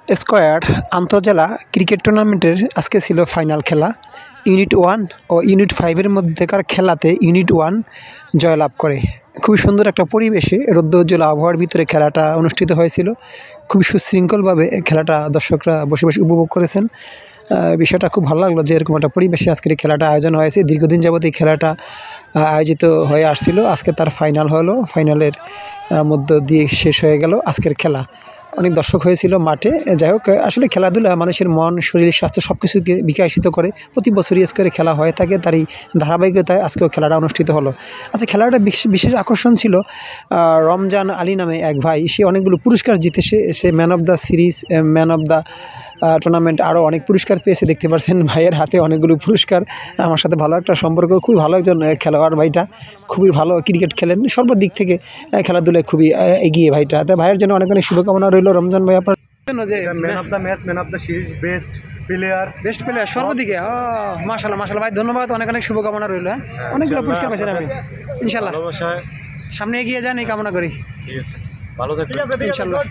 Square আন্তজেলা cricket টুর্নামেন্টের আজকে ছিল ফাইনাল খেলা। ইউনিট 1 ও ইউনিট 5-এর মধ্যেকার খেলাতে ইউনিট 1 জয়লাভ করে। খুবই সুন্দর একটা পরিবেশে রৌদ্রোজ্জ্বল আবহাওয়ার ভিতরে খেলাটা অনুষ্ঠিত হয়েছিল। খুবই সুশৃঙ্খলভাবে খেলাটা দর্শকরা বসে বসে উপভোগ করেছেন। বিষয়টা খুব ভালো লাগলো যে এরকম একটা পরিবেশে আজকের এই খেলাটা আয়োজন হয়েছে। দীর্ঘদিন যাবত এই খেলাটা আয়োজিত হয়ে আসছিল। আজকে তার ফাইনাল হলো। ফাইনালের মধ্য দিয়ে শেষ হয়ে গেল আজকের খেলা। অনেক দর্শক হয়েছিল মাঠে। যাই হোক, আসলে খেলাধুলা মানুষের মন, শরীর, স্বাস্থ্য সব কিছুকে বিকশিত করে। প্রতি বছরই আজকের খেলা হয়ে থাকে, তারই ধারাবাহিকতায় আজকেও খেলাটা অনুষ্ঠিত হলো। আচ্ছা, খেলাটা বিশেষ আকর্ষণ ছিল রমজান আলী নামে এক ভাই। সে অনেকগুলো পুরস্কার জিতে সে man of the series, man of the tournament আরও অনেক পুরস্কার পেয়েছে। দেখতে পাচ্ছেন ভাইয়ের হাতে অনেকগুলো পুরস্কার। আমার সাথে ভালো একটা সম্পর্ক, খুবই ভালো একজন খেলোয়াড় ভাইটা। খুবই ভালো ক্রিকেট খেলেন, সর্বদিক থেকে খেলাধুলায় খুবই এগিয়ে ভাইটা। তাই ভাইয়ের জন্য অনেক অনেক শুভকামনা রইল। রমজান ভাই, আপনার যে man of the match, man of the series, best player সর্বদিকে মাশাআল্লাহ মাশাআল্লাহ ভাই, ধন্যবাদ। অনেক অনেক শুভকামনা রইল। অনেকগুলো পুরস্কার পেয়েছেন আপনি। ইনশাআল্লাহ সামনে এগিয়ে যান, এই কামনা করি। ঠিক আছে, ভালো থাকবেন ইনশাআল্লাহ।